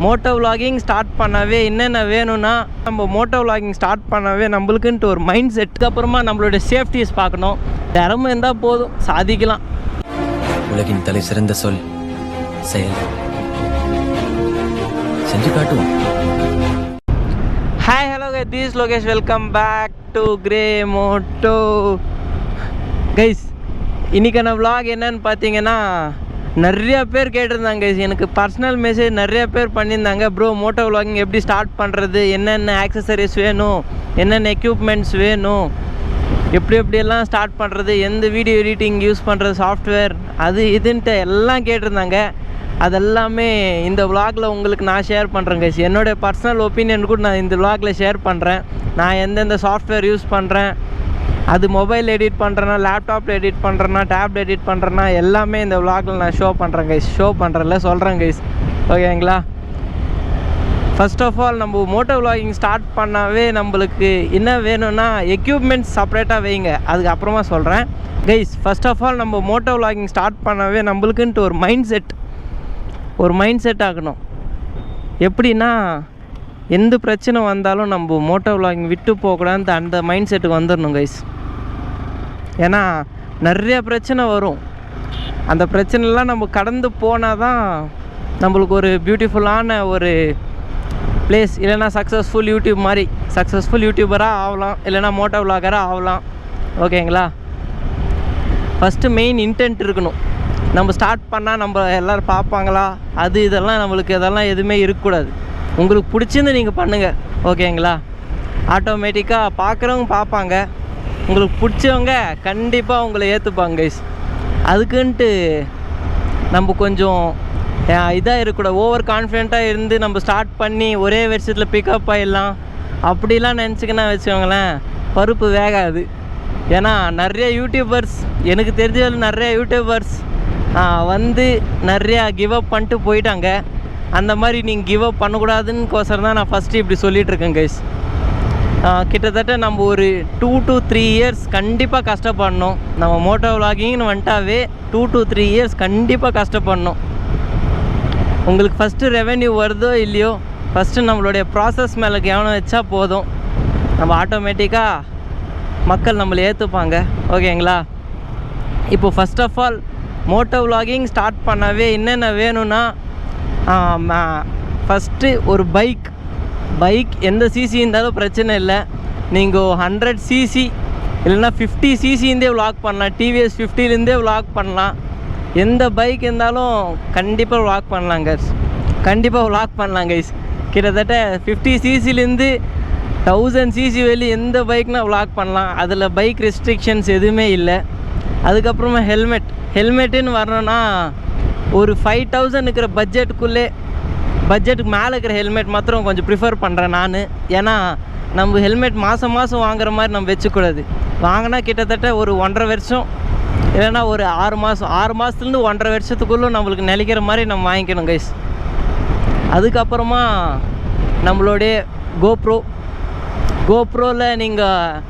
Moto vlogging start பண்ணவே என்னென்ன வேணும்னா நம்ம மோட்டோ விலாகிங் ஸ்டார்ட் பண்ணவே நம்மளுக்குன்ட்டு ஒரு மைண்ட் செட்டுக்கு அப்புறமா நம்மளோட சேஃப்டிஸ் பார்க்கணும். திறமை இருந்தால் போதும், சாதிக்கலாம். உலகின் தலை சிறந்த சொல் செயல். செஞ்சு காட்டுவோம். Hi hello this Lokesh, welcome back to Grey Moto. Guys, இன்றைக்கான விலாக் என்னன்னு பார்த்தீங்கன்னா, நிறைய பேர் கேட்டிருந்தாங்க கைஸ். எனக்கு பர்சனல் மெசேஜ் நிறைய பேர் பண்ணியிருந்தாங்க. ப்ரோ, மோட்டோ விலாகிங் எப்படி ஸ்டார்ட் பண்ணுறது, என்னென்ன ஆக்சசரிஸ் வேணும், என்னென்ன எக்யூப்மெண்ட்ஸ் வேணும், எப்படியெல்லாம் ஸ்டார்ட் பண்ணுறது, எந்த வீடியோ எடிட்டிங் யூஸ் பண்ணுறது சாஃப்ட்வேர், அது இதுன்ட்டு எல்லாம் கேட்டிருந்தாங்க. அதெல்லாமே இந்த விலாகில் உங்களுக்கு நான் ஷேர் பண்ணுறேன் கைஸ். என்னோடய பர்சனல் ஒப்பீனியன் கூட நான் இந்த விலாகில் ஷேர் பண்ணுறேன். நான் எந்தெந்த சாஃப்ட்வேர் யூஸ் பண்ணுறேன், அது மொபைல் எடிட் பண்ணுறேன்னா, லேப்டாப்பில் எடிட் பண்ணுறேன்னா, டேப்ல எடிட் பண்ணுறேன்னா, எல்லாமே இந்த விலாகில் நான் ஷோ பண்ணுறேன் கைஸ். சொல்கிறேன் கைஸ், ஓகேங்களா? ஃபர்ஸ்ட் ஆஃப் ஆல், நம்ம மோட்டோ விலாகிங் ஸ்டார்ட் பண்ணாவே நம்மளுக்கு என்ன வேணும்னா எக்யூப்மெண்ட்ஸ் செப்பரேட்டாக வைங்க, அதுக்கப்புறமா சொல்கிறேன் கைஸ். ஃபர்ஸ்ட் ஆஃப் ஆல், நம்ம மோட்டோ விலாகிங் ஸ்டார்ட் பண்ணாவே நம்மளுக்குன்ட்டு ஒரு மைண்ட் செட் ஆகணும். எப்படின்னா, எந்த பிரச்சனை வந்தாலும் நம்ம மோட்டோ விலாகிங் விட்டு போகக்கூடாது, அந்த மைண்ட் செட்டுக்கு வந்துடணும் கைஸ். ஏன்னா நிறைய பிரச்சனை வரும். அந்த பிரச்சனைலாம் நம்ம கடந்து போனால் தான் நம்மளுக்கு ஒரு பியூட்டிஃபுல்லான ஒரு பிளேஸ், இல்லைனா சக்ஸஸ்ஃபுல் யூடியூபராக ஆகலாம், இல்லைனா மோட்டோ விலாகராக ஆகலாம். ஓகேங்களா? ஃபஸ்ட்டு மெயின் இன்டென்ட் இருக்கணும். நம்ம ஸ்டார்ட் பண்ணால் நம்ம எல்லோரும் பார்ப்பாங்களா, இதெல்லாம் எதுவுமே இருக்கக்கூடாது. உங்களுக்கு பிடிச்சிருந்து நீங்கள் பண்ணுங்கள், ஓகேங்களா? ஆட்டோமேட்டிக்காக பார்க்குறவங்க பார்ப்பாங்க, உங்களுக்கு பிடிச்சவங்க கண்டிப்பாக உங்களை ஏற்றுப்பாங்க கைஸ். அதுக்குன்ட்டு நம்ம கொஞ்சம் இதாக இருக்கக்கூடாது, ஓவர் கான்ஃபிடென்ட்டாக இருந்து நம்ம ஸ்டார்ட் பண்ணி ஒரே வருஷத்தில் பிக்கப் ஆகிடலாம் அப்படிலாம் நினச்சிக்கினா வச்சுக்கோங்களேன், பருப்பு வேகாது. ஏன்னா நிறைய யூடியூபர்ஸ், எனக்கு தெரிஞ்ச நிறைய யூடியூபர்ஸ் வந்து நிறையா கிவ் அப் பண்ணிட்டு போயிட்டாங்க. அந்த மாதிரி நீங்கள் கிவ் அப் பண்ணக்கூடாதுன்னு தான் நான் ஃபஸ்ட்டு இப்படி சொல்லிகிட்ருக்கேன் கைஸ். கிட்டத்தட்ட நம்ம ஒரு 2 to 3 இயர்ஸ் கண்டிப்பாக கஷ்டப்படணும். நம்ம மோட்டோ விலாகிங்னு வந்துட்டாவே 2 to 3 இயர்ஸ் கண்டிப்பாக கஷ்டப்படணும். உங்களுக்கு ஃபஸ்ட்டு ரெவென்யூ வருதோ இல்லையோ, ஃபஸ்ட்டு நம்மளுடைய ப்ராசஸ் மேலே கவனம் வச்சா போதும், நம்ம ஆட்டோமேட்டிக்காக மக்கள் நம்மளை ஏற்றுப்பாங்க. ஓகேங்களா? இப்போது first of all, moto vlogging start பண்ணவே என்னென்ன வேணும்னா, ஃபஸ்ட்டு ஒரு பைக் எந்த சிசி இருந்தாலும் பிரச்சனை இல்லை. நீங்கள் 100 சிசி இல்லைன்னா 50 சிசிலேருந்தே விலாக் பண்ணலாம், டிவிஎஸ் 50லேருந்தே விலாக் பண்ணலாம். எந்த பைக் இருந்தாலும் கண்டிப்பாக விலாக் பண்ணலாம் கைஸ். கிட்டத்தட்ட 50 சிசிலேருந்து 1000 சிசி வெளியே எந்த பைக்னால் விலாக் பண்ணலாம். அதில் பைக் ரெஸ்ட்ரிக்ஷன்ஸ் எதுவுமே இல்லை. அதுக்கப்புறமா ஹெல்மெட்டுன்னு வரணும்னா ஒரு 5000 இருக்கிற பட்ஜெட்டுக்கு மேலே இருக்கிற ஹெல்மெட் மாத்திரம் கொஞ்சம் ப்ரிஃபர் பண்ணுறேன் நான். ஏன்னா நம்ம ஹெல்மெட் மாதம் வாங்குற மாதிரி நம்ம வச்சுக்கூடாது. வாங்கினா கிட்டத்தட்ட ஒரு 1.5 வருஷம் இல்லைன்னா ஒரு 6 மாதத்துலேருந்து 1.5 வருஷத்துக்குள்ளே நம்மளுக்கு நிலைக்கிற மாதிரி நம்ம வாங்கிக்கணும் கைஸ். அதுக்கப்புறமா நம்மளுடைய கோப்ரோவில் நீங்கள்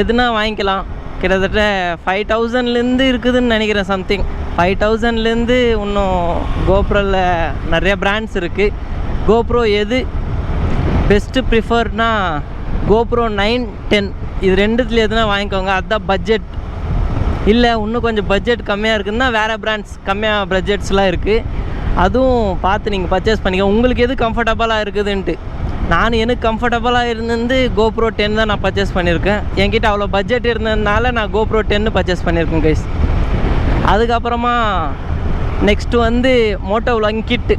எதுனா வாங்கிக்கலாம். கிட்டத்தட்ட 5000லேருந்து இருக்குதுன்னு நினைக்கிறேன், சம்திங் 5000லேருந்து இன்னும் கோப்ரோவில் நிறைய பிராண்ட்ஸ் இருக்குது. கோப்ரோ எது பெஸ்ட்டு ப்ரிஃபர்னா கோப்ரோ 9, 10 இது ரெண்டுத்தில் எதுனா வாங்கிக்கோங்க. அதுதான் பட்ஜெட். இல்லை இன்னும் கொஞ்சம் பட்ஜெட் கம்மியாக இருக்குதுன்னா வேறு பிராண்ட்ஸ் கம்மியாக பட்ஜெட்ஸ்லாம் இருக்குது, அதுவும் பார்த்து நீங்கள் பர்ச்சேஸ் பண்ணிக்கோங்க. உங்களுக்கு எது கம்ஃபர்டபுளாக இருக்குதுன்ட்டு. எனக்கு கம்ஃபர்டபுளாக இருந்து கோப்ரோ 10 தான் நான் பர்ச்சேஸ் பண்ணியிருக்கேன். என்கிட்ட அவ்வளோ பட்ஜெட் இருந்ததுனால நான் கோப்ரோ 10 பர்ச்சேஸ் பண்ணியிருக்கேன் கைஸ். அதுக்கப்புறமா நெக்ஸ்ட்டு வந்து மோட்டோ விலாகிங் கிட்டு,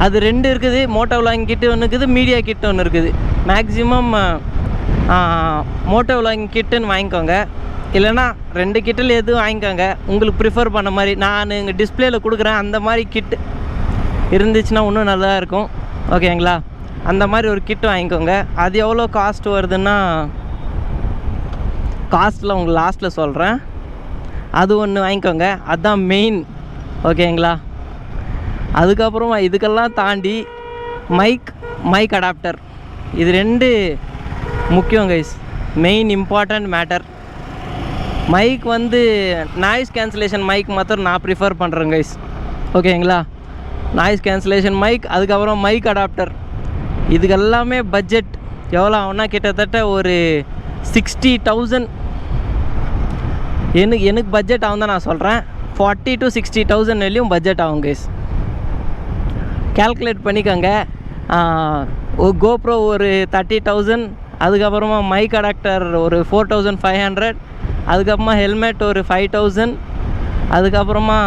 அது 2 இருக்குது. மோட்டோ விலாகிங் கிட்டு ஒன்று இருக்குது, மீடியா கிட்டு ஒன்று இருக்குது. மேக்ஸிமம் மோட்டோ விலாகிங் கிட்டுன்னு வாங்கிக்கோங்க, இல்லைனா 2 கிட்டில் எதுவும் வாங்கிக்கோங்க உங்களுக்கு ப்ரிஃபர் பண்ண மாதிரி. நான் இங்கே டிஸ்பிளேயில் கொடுக்குறேன், அந்த மாதிரி கிட்டு இருந்துச்சுன்னா இன்னும் நல்லா இருக்கும். ஓகேங்களா? அந்த மாதிரி ஒரு கிட்டு வாங்கிக்கோங்க. அது எவ்வளோ காஸ்ட் வருதுன்னா, காஸ்ட்டில் உங்களுக்கு லாஸ்ட்டில் சொல்கிறேன். அது ஒன்று வாங்கிக்கோங்க, அதுதான் மெயின். ஓகேங்களா? அதுக்கப்புறமா இதுக்கெல்லாம் தாண்டி மைக் அடாப்டர், இது 2 முக்கியம் guys, main important matter. Mic வந்து நாய்ஸ் கேன்சலேஷன் மைக் மாத்திரம் நான் ப்ரிஃபர் பண்ணுறேன் கைஸ். ஓகேங்களா? நாய்ஸ் கேன்சலேஷன் மைக், அதுக்கப்புறம் மைக் அடாப்டர். இதுக்கு எல்லாமே பட்ஜெட் எவ்வளோ ஆகும்னா கிட்டத்தட்ட ஒரு 60,000. எனக்கு பட்ஜெட் ஆகும் தான் நான் சொல்கிறேன். 40 to 60,000 வெளியும் பட்ஜெட் ஆகும் கைஸ். கேல்குலேட் பண்ணிக்கோங்க. ஒரு கோப்ரோ ஒரு 30,000, அதுக்கப்புறமா மைக் அடாப்டர் ஒரு 4,500, அதுக்கப்புறமா ஹெல்மெட் ஒரு 5,000, அதுக்கப்புறமா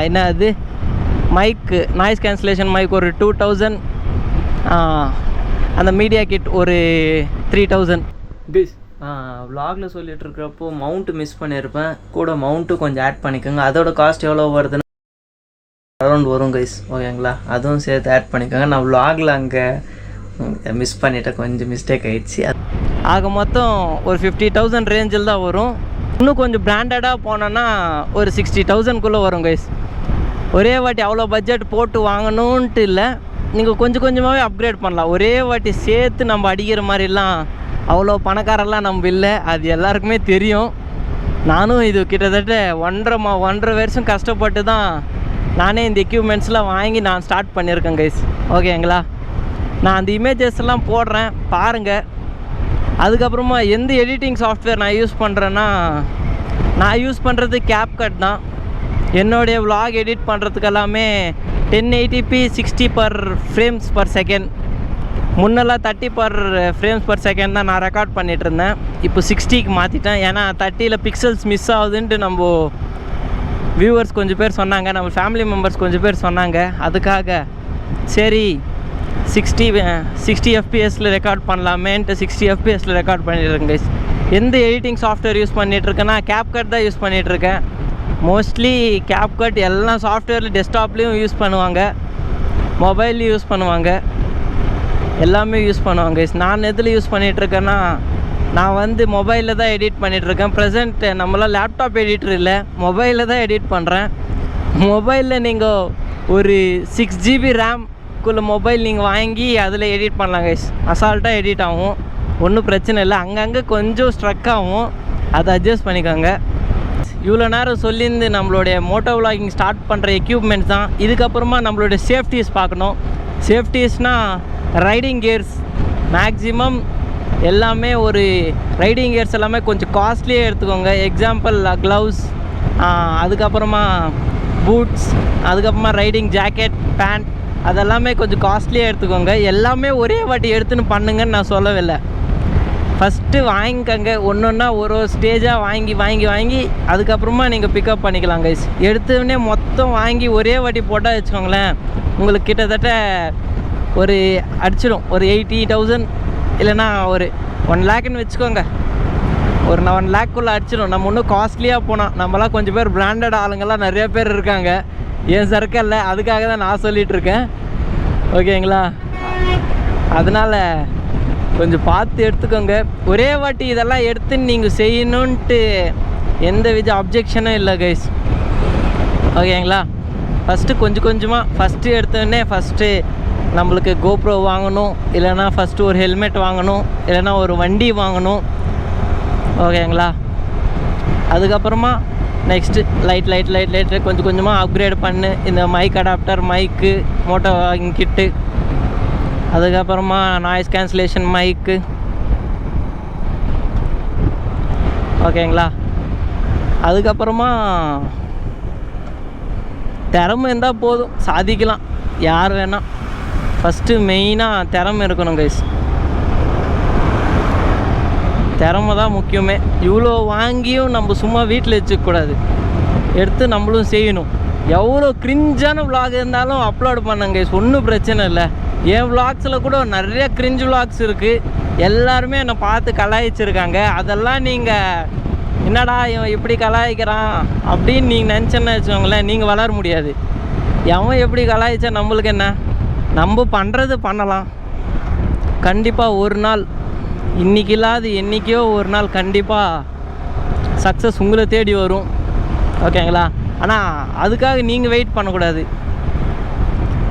என்னது மைக்கு நாய்ஸ் கேன்சலேஷன் மைக் ஒரு 2,000, அந்த மீடியா கிட் ஒரு 3,000. கைஸ் விலாகில் சொல்லிட்டு இருக்கிறப்போ மவுண்ட்டு மிஸ் பண்ணியிருப்பேன். கூட மவுண்ட்டு கொஞ்சம் ஆட் பண்ணிக்கோங்க. அதோட காஸ்ட் எவ்வளோ வருதுன்னு அரௌண்ட் வரும் கைஸ், ஓகேங்களா? அதுவும் சேர்த்து ஆட் பண்ணிக்கோங்க. நான் விலாகில் அங்கே மிஸ் பண்ணிட்டேன், கொஞ்சம் மிஸ்டேக் ஆகிடுச்சு. ஆக மொத்தம் ஒரு 50,000 ரேஞ்சில் தான் வரும். இன்னும் கொஞ்சம் பிராண்டடாக போனோன்னா ஒரு 60,000க்குள்ளே வரும் கைஸ். ஒரே வாட்டி அவ்வளோ பட்ஜெட் போட்டு வாங்கணுன்ட்டு இல்லை, நீங்கள் கொஞ்சம் கொஞ்சமாகவே அப்கிரேட் பண்ணலாம். ஒரே வாட்டி சேர்த்து நம்ம அடிக்கிற மாதிரிலாம் அவ்வளோ பணக்காரெல்லாம் நம்ம இல்லை, அது எல்லாருக்குமே தெரியும். நானும் இது கிட்டத்தட்ட 1.5 வருஷம் கஷ்டப்பட்டு தான் நானே இந்த எக்யூப்மெண்ட்ஸ்லாம் வாங்கி நான் ஸ்டார்ட் பண்ணியிருக்கேன் கைஸ், ஓகேங்களா? நான் அந்த இமேஜஸ்லாம் போடுறேன் பாருங்கள். அதுக்கப்புறமா எந்த எடிட்டிங் சாஃப்ட்வேர் நான் யூஸ் பண்ணுறேன்னா, நான் யூஸ் பண்ணுறது CapCut தான். என்னுடைய vlog எடிட் பண்ணுறதுக்கு எல்லாமே 1080p 60 frames per second. முன்னெல்லாம் 30 frames per second தான் நான் ரெக்கார்ட் பண்ணிகிட்டு இருந்தேன். இப்போ 60க்கு மாற்றிட்டேன். ஏன்னா 30ல் பிக்சல்ஸ் மிஸ் ஆகுதுன்ட்டு நம்ம வியூவர்ஸ் கொஞ்சம் பேர் சொன்னாங்க, நம்ம ஃபேமிலி மெம்பர்ஸ் கொஞ்சம் பேர் சொன்னாங்க. அதுக்காக சரி 60 fpsல ரெக்கார்ட் பண்ணலாமேன்ட்டு 60 fpsல ரெக்கார்ட் பண்ணிட்டுருக்கேன் கைஸ். எந்த எடிட்டிங் சாஃப்ட்வேர் யூஸ் பண்ணிகிட்ருக்கேன்னா CapCut தான் யூஸ் பண்ணிகிட்ருக்கேன். மோஸ்ட்லி CapCut எல்லா சாஃப்ட்வேரில் டெஸ்க்டாப்லேயும் யூஸ் பண்ணுவாங்க, மொபைல்லையும் யூஸ் பண்ணுவாங்க, எல்லாமே யூஸ் பண்ணுவாங்க கைஸ். நான் எதில் யூஸ் பண்ணிகிட்ருக்கேன்னா, நான் வந்து மொபைலில் தான் எடிட் பண்ணிகிட்ருக்கேன். ப்ரெசென்ட் நம்மளாம் லேப்டாப் எடிட்டர் இல்லை, மொபைலில் தான் எடிட் பண்ணுறேன். மொபைலில் நீங்கள் ஒரு 6 GB ரேம்குள்ளே மொபைல் நீங்கள் வாங்கி அதில் எடிட் பண்ணலாம் கைஸ். அசால்ட்டாக எடிட் ஆகும், ஒன்றும் பிரச்சனை இல்லை. அங்கங்கே கொஞ்சம் ஸ்ட்ரக் ஆகும், அதை அட்ஜஸ்ட் பண்ணிக்கோங்க. இவ்வளோ நேரம் சொல்லியிருந்து நம்மளுடைய மோட்டோ விலாகிங் ஸ்டார்ட் பண்ணுற எக்யூப்மெண்ட்ஸ் தான். இதுக்கப்புறமா நம்மளுடைய சேஃப்டிஸ் பார்க்கணும். சேஃப்டிஸ்னால் ரைடிங் கியர்ஸ் மேக்ஸிமம் எல்லாமே ஒரு ரைடிங் கியர்ஸ் எல்லாமே கொஞ்சம் காஸ்ட்லியாக எடுத்துக்கோங்க. எக்ஸாம்பிள் க்ளவுஸ், அதுக்கப்புறமா பூட்ஸ், அதுக்கப்புறமா ரைடிங் ஜாக்கெட், பேண்ட், அதெல்லாமே கொஞ்சம் காஸ்ட்லியாக எடுத்துக்கோங்க. எல்லாமே ஒரே வாட்டி எடுத்துன்னு பண்ணுங்கன்னு நான் சொல்லவில்லை. ஃபஸ்ட்டு வாங்கிக்கங்க, ஒன்று ஒன்றா ஒரு ஸ்டேஜாக வாங்கி அதுக்கப்புறமா நீங்கள் பிக்கப் பண்ணிக்கலாம் கைஸ். எடுத்தோடனே மொத்தம் வாங்கி ஒரே வாட்டி போட்டால் வச்சுக்கோங்களேன், உங்களுக்கு கிட்டத்தட்ட ஒரு அடிச்சிடும் ஒரு 80,000 இல்லைன்னா ஒரு 1 lakhன்னு வச்சுக்கோங்க. ஒரு 1 lakhக்குள்ளே அடிச்சிடும். நம்ம இன்னும் காஸ்ட்லியாக போனோம். நம்மளாம் கொஞ்சம் பேர் பிராண்டட் ஆளுங்கள்லாம் நிறைய பேர் இருக்காங்க என் சர்க்கிளில், அதுக்காக தான் நான் சொல்லிகிட்ருக்கேன், ஓகேங்களா? அதனால் கொஞ்சம் பார்த்து எடுத்துக்கோங்க. ஒரே வாட்டி இதெல்லாம் எடுத்துன்னு நீங்கள் செய்யணுன்ட்டு எந்த வித அப்ஜெக்ஷனும் இல்லை கைஸ், ஓகேங்களா? ஃபஸ்ட்டு கொஞ்சம் கொஞ்சமாக ஃபஸ்ட்டு எடுத்தோடனே ஃபஸ்ட்டு நம்மளுக்கு கோப்ரோ வாங்கணும், இல்லைனா ஃபஸ்ட்டு ஒரு ஹெல்மெட் வாங்கணும், இல்லைனா ஒரு வண்டி வாங்கணும், ஓகேங்களா? அதுக்கப்புறமா நெக்ஸ்ட்டு லைட் கொஞ்சம் கொஞ்சமாக அப்கிரேட் பண்ணு. இந்த மைக் அடாப்டர், மைக்கு, மோட்டோ வாக்கிங் கிட்டு, அதுக்கப்புறமா நாய்ஸ் கேன்சலேஷன் மைக்கு, ஓகேங்களா? அதுக்கப்புறமா திறமை இருந்தால் போதும், சாதிக்கலாம் யார் வேணால். ஃபஸ்ட்டு மெயினாக திறமை இருக்கணும் கைஸ், திறமை தான் முக்கியமே. இவ்வளோ வாங்கியும் நம்ம சும்மா வீட்டில் வச்சுக்கூடாது, எடுத்து நம்மளும் செய்யணும். எவ்வளோ கிரிஞ்சான விலாக் இருந்தாலும் அப்லோட் பண்ணுங்க கைஸ், ஒன்றும் பிரச்சனை இல்லை. என் விலாக்ஸில் கூட நிறைய கிரிஞ்ச் விலாக்ஸ் இருக்குது, எல்லாருமே என்னை பார்த்து கலாய்ச்சிருக்காங்க. அதெல்லாம் நீங்கள் என்னடா இவன் இப்படி கலாய்க்கிறான் அப்படின்னு நீங்கள் நினச்சேன்னு வச்சுக்கோங்களேன், நீங்கள் வளர முடியாது. எவன் எப்படி கலாய்ச்சா நம்மளுக்கு என்ன, நம்ம பண்ணுறது பண்ணலாம். கண்டிப்பாக ஒரு நாள், இன்றைக்கி இல்லாது என்றைக்கோ ஒரு நாள் கண்டிப்பாக சக்ஸஸ் உங்களை தேடி வரும், ஓகேங்களா? ஆனால் அதுக்காக நீங்கள் வெயிட் பண்ணக்கூடாது.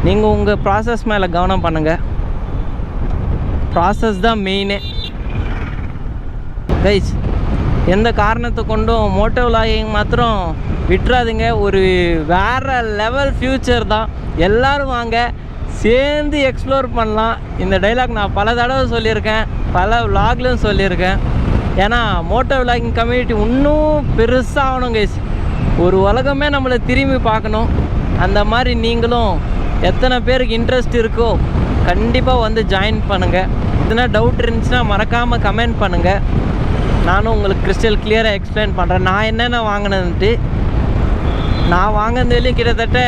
நீங்கள் உங்கள் ப்ராசஸ் மேலே கவனம் பண்ணுங்கள், ப்ராசஸ் தான் மெயினே கைஸ். எந்த காரணத்தை கொண்டும் மோட்டோ விலாகிங் மாத்திரம் விட்டுறாதுங்க. ஒரு வேறு லெவல் ஃப்யூச்சர் தான். எல்லோரும் வாங்க, சேர்ந்து எக்ஸ்ப்ளோர் பண்ணலாம். இந்த டைலாக் நான் பல தடவை சொல்லியிருக்கேன், பல விலாக்லையும் சொல்லியிருக்கேன். ஏன்னா மோட்டோ விலாகிங் கம்யூனிட்டி இன்னும் பெருசாகணும் கைஸ். ஒரு உலகமே நம்மளை திரும்பி பார்க்கணும். அந்த மாதிரி நீங்களும் எத்தனை பேருக்கு இன்ட்ரெஸ்ட் இருக்கோ கண்டிப்பாக வந்து ஜாயின் பண்ணுங்கள். எதனா டவுட் இருந்துச்சுன்னா மறக்காமல் கமெண்ட் பண்ணுங்கள். நானும் உங்களுக்கு கிறிஸ்டல் கிளியராக எக்ஸ்பிளைன் பண்ணுறேன் நான் என்னென்ன வாங்கினதுன்ட்டு. நான் வாங்கினதுலேயும் கிட்டத்தட்ட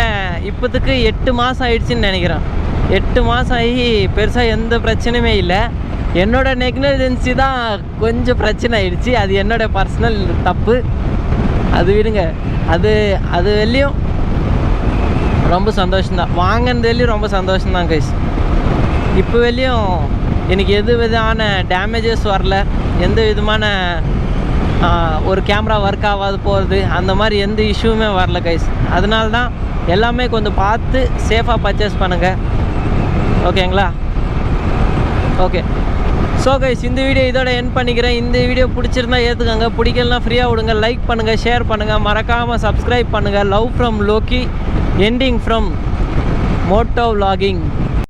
இப்போதுக்கு 8 மாதம் ஆயிடுச்சுன்னு நினைக்கிறேன். 8 மாதம் ஆகி பெருசாக எந்த பிரச்சனையுமே இல்லை. என்னோடய நெக்லிஜென்சி தான் கொஞ்சம் பிரச்சனை ஆயிடுச்சு. அது என்னோடய பர்சனல் தப்பு, அது விடுங்க. அது வெளியும் ரொம்ப சந்தோஷம்தான். வாங்கினது வெளியும் ரொம்ப சந்தோஷம்தான் கைஸ். இப்போ வெளியும் எனக்கு எது விதமான டேமேஜஸ் வரல, எந்த விதமான ஒரு கேமரா ஒர்க் ஆகாது போகிறது அந்த மாதிரி எந்த இஷ்யூவுமே வரல கைஸ். அதனால தான் எல்லாமே கொஞ்சம் பார்த்து சேஃபாக பர்ச்சேஸ் பண்ணுங்கள், ஓகேங்களா? ஓகே, ஸோ கைஸ் இந்த வீடியோ இதோட எண்ட் பண்ணிக்கிறேன். இந்த வீடியோ பிடிச்சிருந்தா ஏற்றுக்கங்க, பிடிக்கலனா ஃப்ரீயாக விடுங்க. லைக் பண்ணுங்கள், ஷேர் பண்ணுங்கள், மறக்காமல் சப்ஸ்கிரைப் பண்ணுங்கள். Love from Loki, ending from moto vlogging.